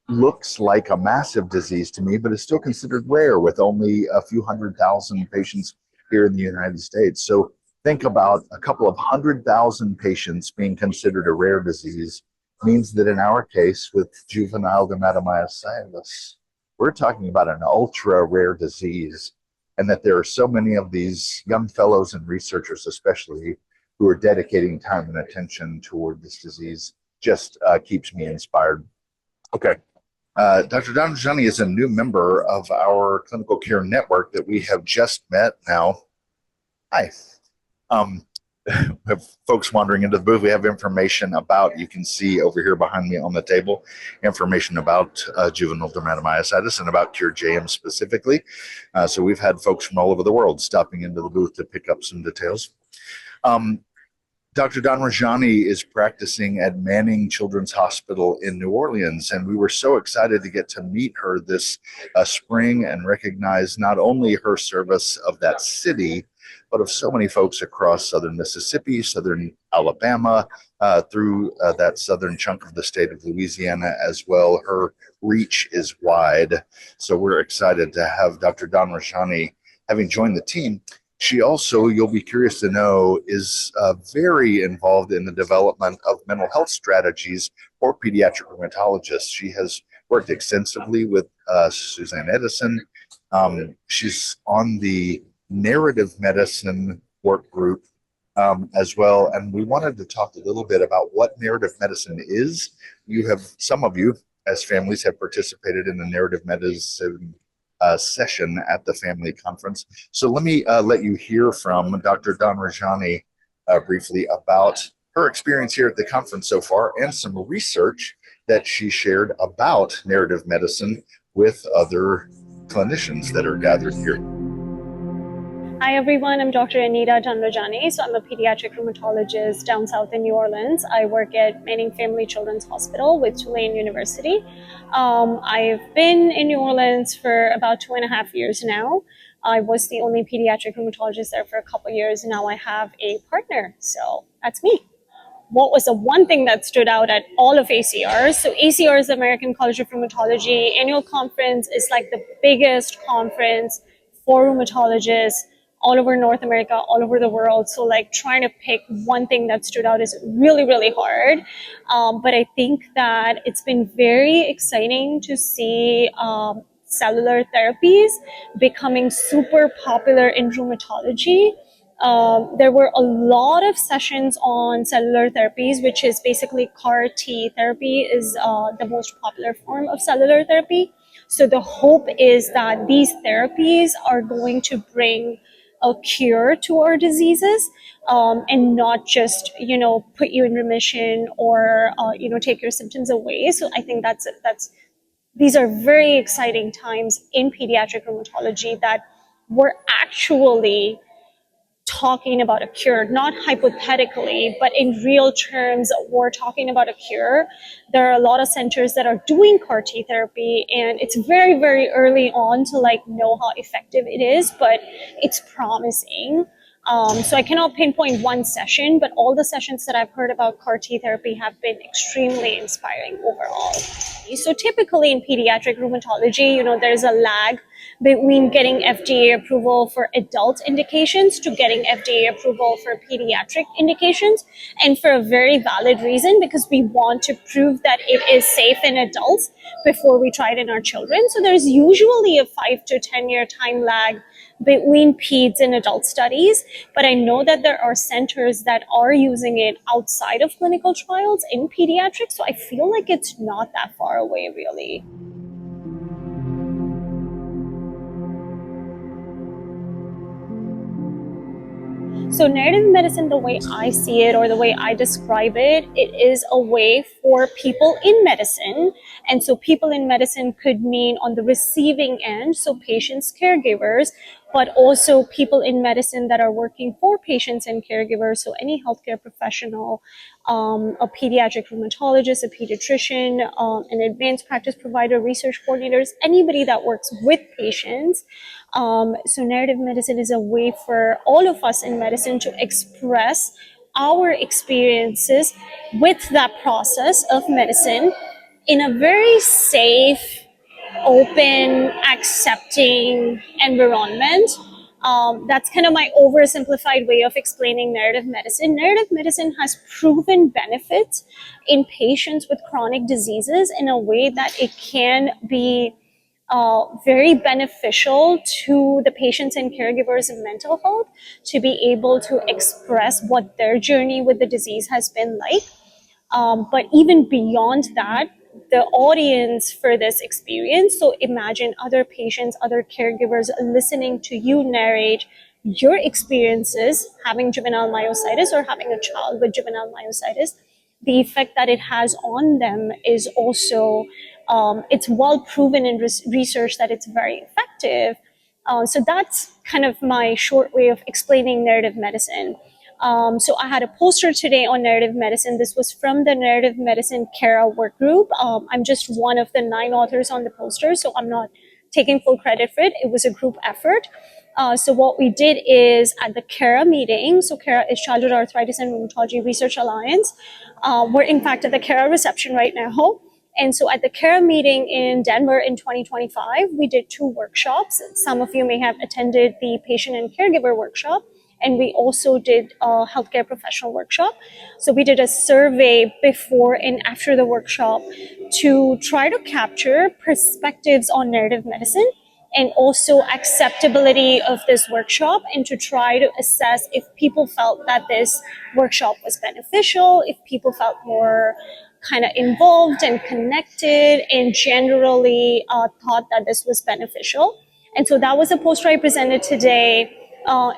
Speaker 7: looks like a massive disease to me, but is still considered rare with only a few 100,000 patients here in the United States. So think about a couple of 100,000 patients being considered a rare disease means that in our case with juvenile dermatomyositis, we're talking about an ultra rare disease, and that there are so many of these young fellows and researchers especially who are dedicating time and attention toward this disease just keeps me inspired. Okay. Dr. Dhanrajani is a new member of our clinical care network that we have just met now. Hi. We have folks wandering into the booth. We have information about, you can see over here behind me on the table, information about juvenile dermatomyositis and about CureJM specifically. So we've had folks from all over the world stopping into the booth to pick up some details. Dr. Dhanrajani is practicing at Manning Children's Hospital in New Orleans, and we were so excited to get to meet her this spring and recognize not only her service of that city, but of so many folks across southern Mississippi, southern Alabama, through that southern chunk of the state of Louisiana as well. Her reach is wide. So we're excited to have Dr. Dhanrajani having joined the team. She also, you'll be curious to know, is very involved in the development of mental health strategies for pediatric rheumatologists. She has worked extensively with Suzanne Edison. She's on the narrative medicine work group as well. And we wanted to talk a little bit about what narrative medicine is. Some of you as families have participated in the narrative medicine session at the family conference. So let me let you hear from Dr. Dhanrajani briefly about her experience here at the conference so far and some research that she shared about narrative medicine with other clinicians that are gathered here.
Speaker 13: Hi everyone, I'm Dr. Anita Dhanrajani. So I'm a pediatric rheumatologist down south in New Orleans. I work at Manning Family Children's Hospital with Tulane University. I've been in New Orleans for about 2.5 years now. I was the only pediatric rheumatologist there for a couple of years. Now I have a partner, so that's me. What was the one thing that stood out at all of ACR? So ACR is the American College of Rheumatology annual conference. Is like the biggest conference for rheumatologists all over North America, all over the world. So like trying to pick one thing that stood out is really, really hard. But I think that it's been very exciting to see cellular therapies becoming super popular in rheumatology. There were a lot of sessions on cellular therapies, which is basically CAR T therapy is the most popular form of cellular therapy. So the hope is that these therapies are going to bring a cure to our diseases, and not just, put you in remission or, take your symptoms away. So I think these are very exciting times in pediatric rheumatology that we're actually talking about a cure, not hypothetically, but in real terms, we're talking about a cure. There are a lot of centers that are doing CAR T therapy, and it's very, very early on to know how effective it is, but it's promising. So I cannot pinpoint one session, but all the sessions that I've heard about CAR T therapy have been extremely inspiring overall. So typically in pediatric rheumatology, there's a lag between getting FDA approval for adult indications to getting FDA approval for pediatric indications, and for a very valid reason, because we want to prove that it is safe in adults before we try it in our children. So there's usually a 5 to 10 year time lag between peds and adult studies, but I know that there are centers that are using it outside of clinical trials in pediatrics, so I feel like it's not that far away really. So narrative medicine, the way I see it or the way I describe it, it is a way for people in medicine. And so people in medicine could mean on the receiving end, so patients, caregivers, but also people in medicine that are working for patients and caregivers. So any healthcare professional, a pediatric rheumatologist, a pediatrician, an advanced practice provider, research coordinators, anybody that works with patients. So narrative medicine is a way for all of us in medicine to express our experiences with that process of medicine in a very safe, open, accepting environment. That's kind of my oversimplified way of explaining narrative medicine. Narrative medicine has proven benefits in patients with chronic diseases in a way that it can be very beneficial to the patients and caregivers of mental health to be able to express what their journey with the disease has been like. But even beyond that, the audience for this experience, so imagine other patients, other caregivers listening to you narrate your experiences having juvenile myositis or having a child with juvenile myositis. The effect that it has on them is also, it's well proven in research that it's very effective. So that's kind of my short way of explaining narrative medicine. So I had a poster today on narrative medicine. This was from the Narrative Medicine CARA work group. I'm just one of the 9 authors on the poster, so I'm not taking full credit for it. It was a group effort. So what we did is at the CARA meeting, so CARA is Childhood Arthritis and Rheumatology Research Alliance. We're in fact at the CARA reception right now. And so at the CARA meeting in Denver in 2025, we did 2 workshops. Some of you may have attended the patient and caregiver workshop. And we also did a healthcare professional workshop. So we did a survey before and after the workshop to try to capture perspectives on narrative medicine and also acceptability of this workshop, and to try to assess if people felt that this workshop was beneficial, if people felt more kind of involved and connected and generally thought that this was beneficial. And so that was a poster I presented today.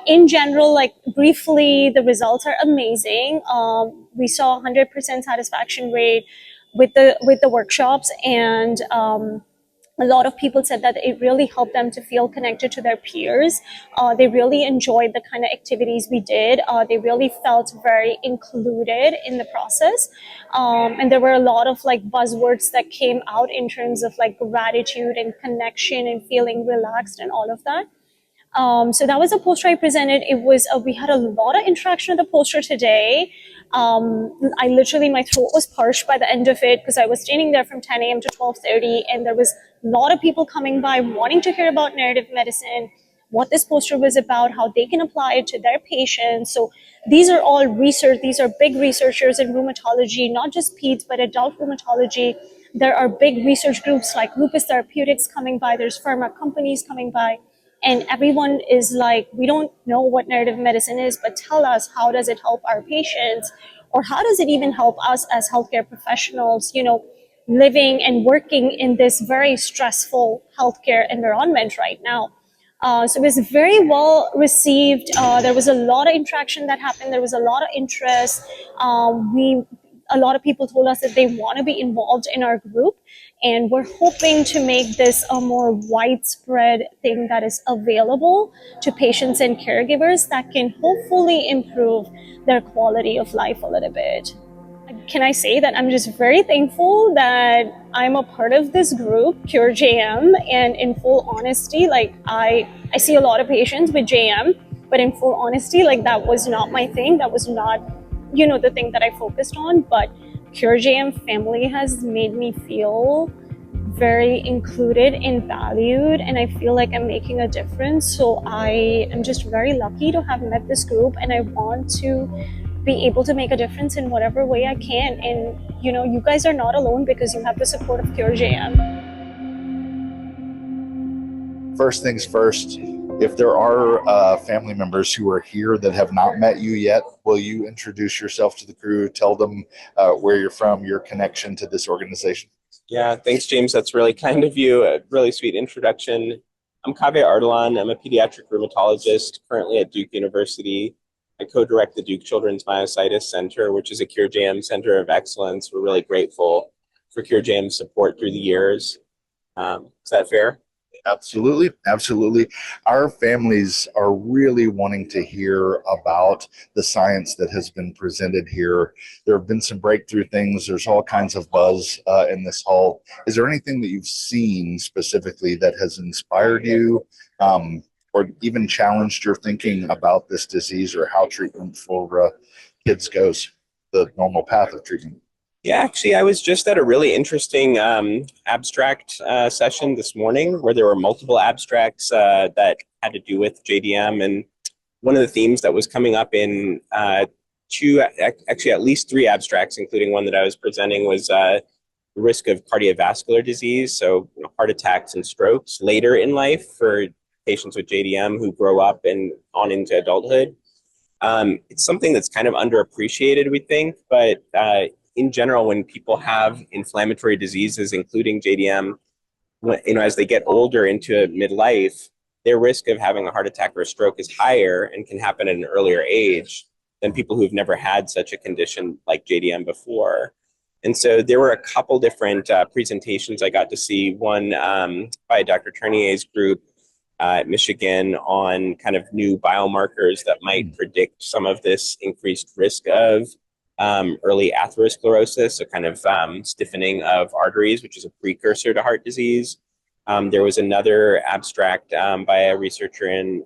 Speaker 13: In general, briefly, the results are amazing. We saw 100% satisfaction rate with the workshops, and A lot of people said that it really helped them to feel connected to their peers. They really enjoyed the kind of activities we did. They really felt very included in the process. And there were a lot of like buzzwords that came out in terms of like gratitude and connection and feeling relaxed and all of that. So that was a poster I presented. It was we had a lot of interaction with the poster today. I literally, my throat was parched by the end of it because I was standing there from 10 a.m. to 12:30, and there was a lot of people coming by wanting to hear about narrative medicine, what this poster was about, how they can apply it to their patients. So these are all research. These are big researchers in rheumatology, not just peds, but adult rheumatology. There are big research groups like Lupus Therapeutics coming by. There's pharma companies coming by. And everyone is like, we don't know what narrative medicine is, but tell us, how does it help our patients? Or how does it even help us as healthcare professionals, you know, living and working in this very stressful healthcare environment right now? So it was very well received. There was a lot of interaction that happened. There was a lot of interest. A lot of people told us that they want to be involved in our group, and we're hoping to make this a more widespread thing that is available to patients and caregivers that can hopefully improve their quality of life a little bit. Can I say that I'm just very thankful that I'm a part of this group, Cure JM, and in full honesty, like I see a lot of patients with JM, but in full honesty, like that was not my thing. That was not, you know, the thing that I focused on. But Cure JM family has made me feel very included and valued, and I feel like I'm making a difference. So I am just very lucky to have met this group, and I want to be able to make a difference in whatever way I can. And you know, you guys are not alone because you have the support of Cure JM.
Speaker 7: First things first, if there are family members who are here that have not met you yet, will you introduce yourself to the crew, tell them where you're from, your connection to this organization?
Speaker 14: Yeah, thanks, James. That's really kind of you. A really sweet introduction. I'm Kaveh Ardalan. I'm a pediatric rheumatologist currently at Duke University. I co-direct the Duke Children's Myositis Center, which is a Cure JM Center of Excellence. We're really grateful for Cure JM's support through the years. Is that fair?
Speaker 7: Absolutely. Absolutely. Our families are really wanting to hear about the science that has been presented here. There have been some breakthrough things. There's all kinds of buzz in this hall. Is there anything that you've seen specifically that has inspired you or even challenged your thinking about this disease or how treatment for kids goes, the normal path of treatment?
Speaker 14: Yeah, actually, I was just at a really interesting abstract session this morning where there were multiple abstracts that had to do with JDM. And one of the themes that was coming up in at least three abstracts, including one that I was presenting, was the risk of cardiovascular disease, so heart attacks and strokes later in life for patients with JDM who grow up and on into adulthood. It's something that's kind of underappreciated, we think, but in general, when people have inflammatory diseases, including JDM, as they get older into midlife, their risk of having a heart attack or a stroke is higher and can happen at an earlier age than people who've never had such a condition like JDM before. And so there were a couple different presentations I got to see. One by Dr. Turnier's group at Michigan on kind of new biomarkers that might predict some of this increased risk of early atherosclerosis, so kind of stiffening of arteries, which is a precursor to heart disease. There was another abstract by a researcher in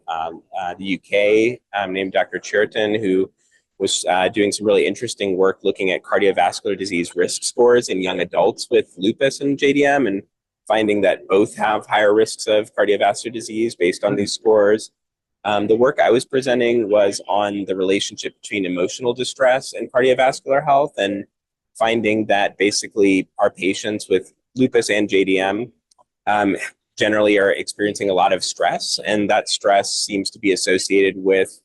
Speaker 14: the UK named Dr. Churton, who was doing some really interesting work looking at cardiovascular disease risk scores in young adults with lupus and JDM, and finding that both have higher risks of cardiovascular disease based on these scores. The work I was presenting was on the relationship between emotional distress and cardiovascular health, and finding that basically our patients with lupus and JDM generally are experiencing a lot of stress, and that stress seems to be associated with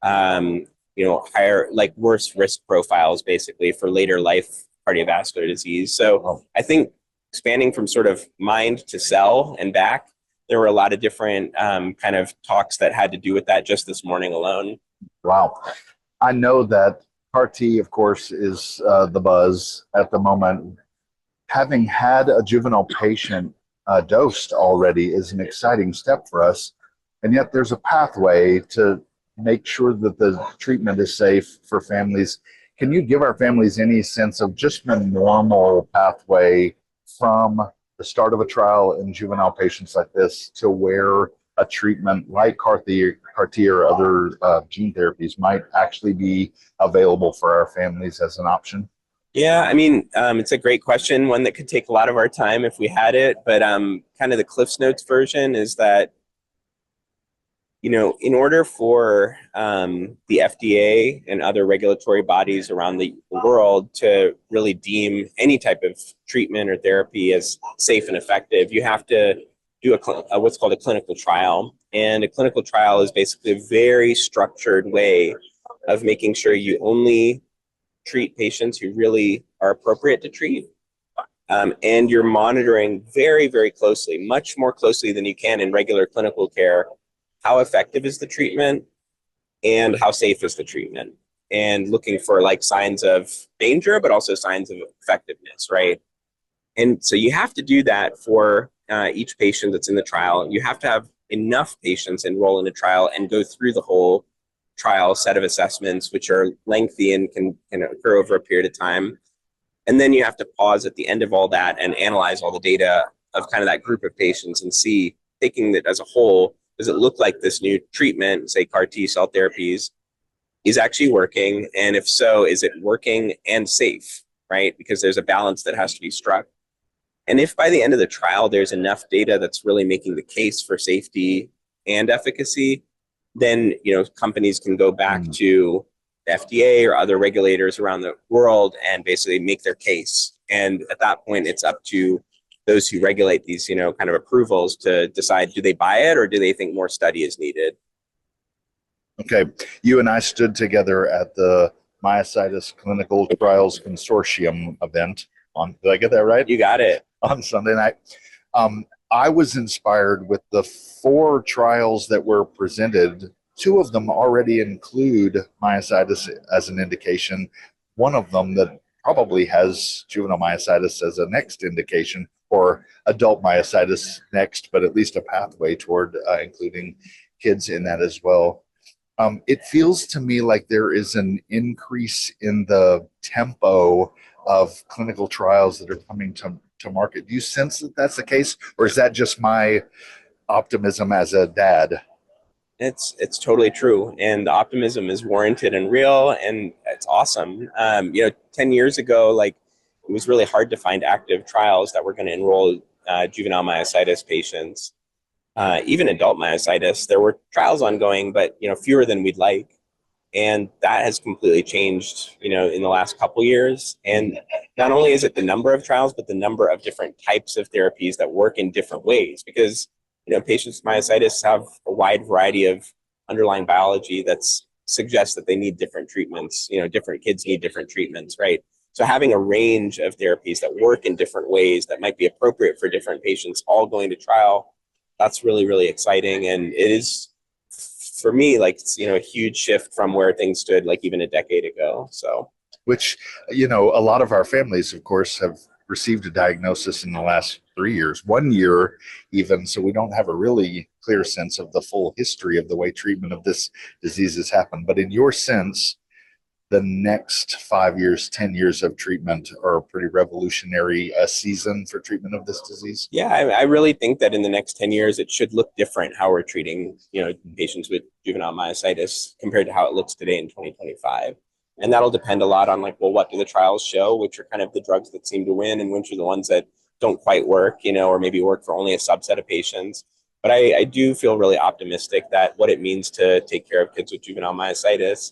Speaker 14: higher, like worse risk profiles basically for later life cardiovascular disease. So I think expanding from sort of mind to cell and back, there were a lot of different kind of talks that had to do with that just this morning alone.
Speaker 7: Wow. I know that CAR-T, of course, is the buzz at the moment. Having had a juvenile patient dosed already is an exciting step for us. And yet there's a pathway to make sure that the treatment is safe for families. Can you give our families any sense of just the normal pathway from the start of a trial in juvenile patients like this to where a treatment like CAR-T or other gene therapies might actually be available for our families as an option?
Speaker 14: Yeah, I mean, it's a great question, one that could take a lot of our time if we had it, but kind of the Cliff's Notes version is that, you know, in order for the FDA and other regulatory bodies around the world to really deem any type of treatment or therapy as safe and effective, you have to do what's called a clinical trial. And a clinical trial is basically a very structured way of making sure you only treat patients who really are appropriate to treat. And you're monitoring very, very closely, much more closely than you can in regular clinical care, how effective is the treatment and how safe is the treatment, and looking for like signs of danger, but also signs of effectiveness, right? And so you have to do that for each patient that's in the trial. You have to have enough patients enroll in a trial and go through the whole trial set of assessments, which are lengthy and can occur over a period of time. And then you have to pause at the end of all that and analyze all the data of kind of that group of patients and see, taking it as a whole, does it look like this new treatment, say CAR-T cell therapies, is actually working? And if so, is it working and safe, right? Because there's a balance that has to be struck. And if by the end of the trial, there's enough data that's really making the case for safety and efficacy, then, you know, companies can go back to the FDA or other regulators around the world and basically make their case. And at that point, it's up to those who regulate these, you know, kind of approvals to decide, do they buy it or do they think more study is needed?
Speaker 7: Okay. You and I stood together at the Myositis Clinical Trials Consortium event on, did I get that right?
Speaker 14: You got it.
Speaker 7: On Sunday night. I was inspired with the 4 trials that were presented. 2 of them already include myositis as an indication. One of them that probably has juvenile myositis as a next indication, or adult myositis next, but at least a pathway toward including kids in that as well. It feels to me like there is an increase in the tempo of clinical trials that are coming to market. Do you sense that that's the case, or is that just my optimism as a dad?
Speaker 14: It's totally true, and the optimism is warranted and real, and it's awesome. 10 years ago, like, it was really hard to find active trials that were going to enroll juvenile myositis patients. Even adult myositis, there were trials ongoing, but fewer than we'd like, and that has completely changed, in the last couple years. And not only is it the number of trials, but the number of different types of therapies that work in different ways, because patients with myositis have a wide variety of underlying biology that suggests that they need different treatments. Different kids need different treatments, right? So having a range of therapies that work in different ways that might be appropriate for different patients all going to trial, that's really, really exciting. And it is, for me, like, a huge shift from where things stood like even a decade ago. So,
Speaker 7: which, a lot of our families, of course, have received a diagnosis in the last 3 years, 1 year even, so we don't have a really clear sense of the full history of the way treatment of this disease has happened. But in your sense, the next 5 years, 10 years of treatment are a pretty revolutionary season for treatment of this disease?
Speaker 14: Yeah, I really think that in the next 10 years, it should look different how we're treating, patients with juvenile myositis compared to how it looks today in 2025. And that'll depend a lot on, what do the trials show, which are kind of the drugs that seem to win and which are the ones that don't quite work, or maybe work for only a subset of patients. But I do feel really optimistic that what it means to take care of kids with juvenile myositis,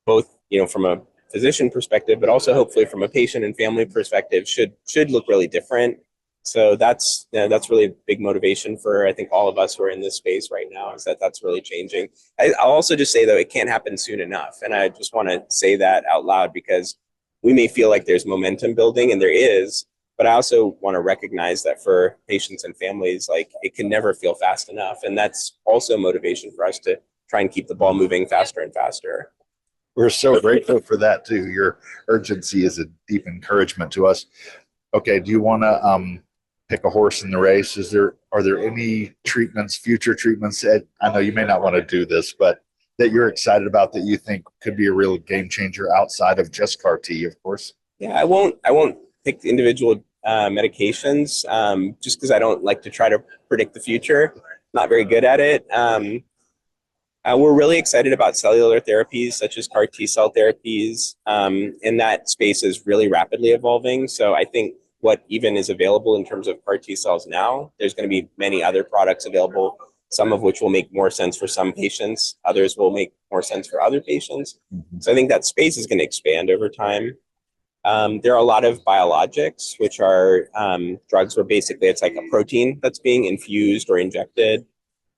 Speaker 14: both, from a physician perspective, but also hopefully from a patient and family perspective, should look really different. So that's really a big motivation for, I think, all of us who are in this space right now, is that's really changing. I'll also just say, though, it can't happen soon enough. And I just want to say that out loud, because we may feel like there's momentum building, and there is, but I also want to recognize that for patients and families, it can never feel fast enough. And that's also motivation for us to try and keep the ball moving faster and faster.
Speaker 7: We're so grateful for that, too. Your urgency is a deep encouragement to us. Okay, do you want to pick a horse in the race, are there any treatments, future treatments that, I know you may not want to do this, but that you're excited about that you think could be a real game changer outside of just CAR T, of course?
Speaker 14: Yeah, I won't pick the individual medications just because I don't like to try to predict the future. Not very good at it. We're really excited about cellular therapies such as CAR T cell therapies, and that space is really rapidly evolving. So I think what even is available in terms of CAR T cells now, there's going to be many other products available, some of which will make more sense for some patients, others will make more sense for other patients. So I think that space is going to expand over time. There are a lot of biologics, which are drugs where basically it's like a protein that's being infused or injected.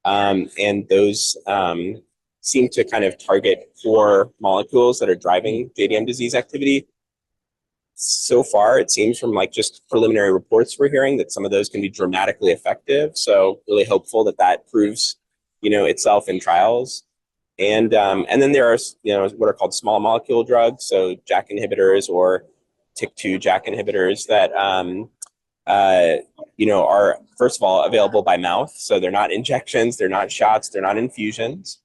Speaker 14: And those seem to kind of target core molecules that are driving JDM disease activity. So far, it seems from like just preliminary reports we're hearing that some of those can be dramatically effective. So really hopeful that that proves, itself in trials. And then there are, what are called small molecule drugs, so JAK inhibitors or TYK2 JAK inhibitors that are first of all available by mouth, so they're not injections, they're not shots, they're not infusions,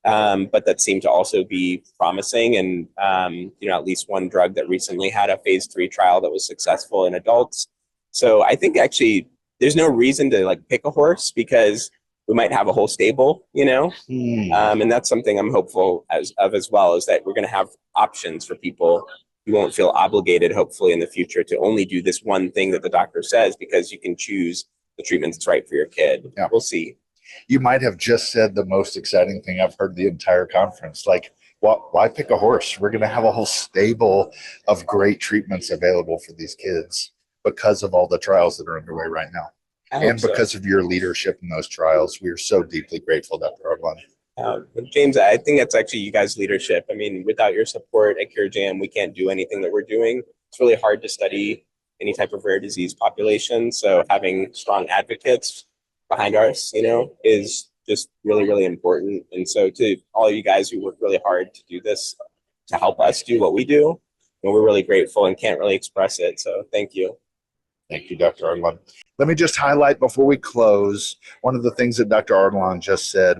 Speaker 14: but that seem to also be promising. And at least one drug that recently had a phase 3 trial that was successful in adults. So I think actually there's no reason to like pick a horse because we might have a whole stable, and that's something I'm hopeful as well, is that we're going to have options for people. You won't feel obligated, hopefully, in the future to only do this one thing that the doctor says, because you can choose the treatment that's right for your kid. Yeah. We'll see.
Speaker 7: You might have just said the most exciting thing I've heard the entire conference. Like, why pick a horse? We're going to have a whole stable of great treatments available for these kids because of all the trials that are underway right now. And because of your leadership in those trials. We are so deeply grateful, Dr. Ardalan.
Speaker 14: James, I think that's actually you guys' leadership. I mean, without your support at CureJM, we can't do anything that we're doing. It's really hard to study any type of rare disease population. So having strong advocates behind us, is just really, really important. And so to all of you guys who work really hard to do this, to help us do what we do, we're really grateful and can't really express it. So thank you.
Speaker 7: Thank you, Dr. Ardalan. Let me just highlight before we close one of the things that Dr. Ardalan just said.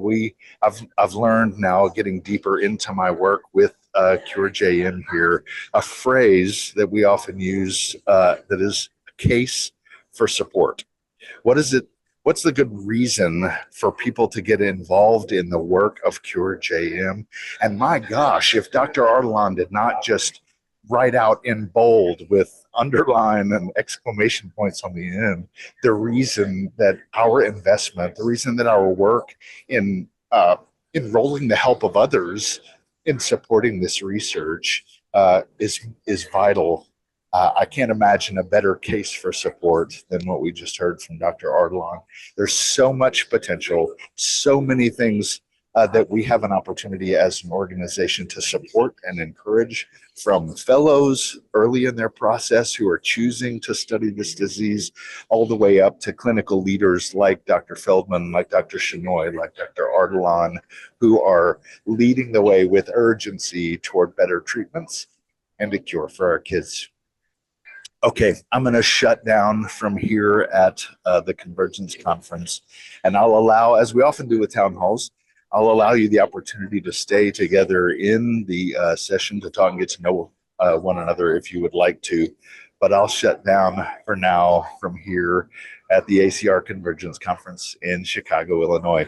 Speaker 7: I've learned now, getting deeper into my work with CureJM here, a phrase that we often use that is a case for support. What is it? What's the good reason for people to get involved in the work of CureJM? And my gosh, if Dr. Ardalan did not just write out in bold with underline and exclamation points on the end, the reason that our investment, the reason that our work in enrolling the help of others in supporting this research is vital. I can't imagine a better case for support than what we just heard from Dr. Ardalan. There's so much potential, so many things that we have an opportunity as an organization to support and encourage, from fellows early in their process who are choosing to study this disease, all the way up to clinical leaders like Dr. Feldman, like Dr. Shenoi, like Dr. Ardalan, who are leading the way with urgency toward better treatments and a cure for our kids. Okay, I'm going to shut down from here at the Convergence conference, and I'll allow, as we often do with town halls, I'll allow you the opportunity to stay together in the session to talk and get to know one another if you would like to. But I'll shut down for now from here at the ACR Convergence Conference in Chicago, Illinois.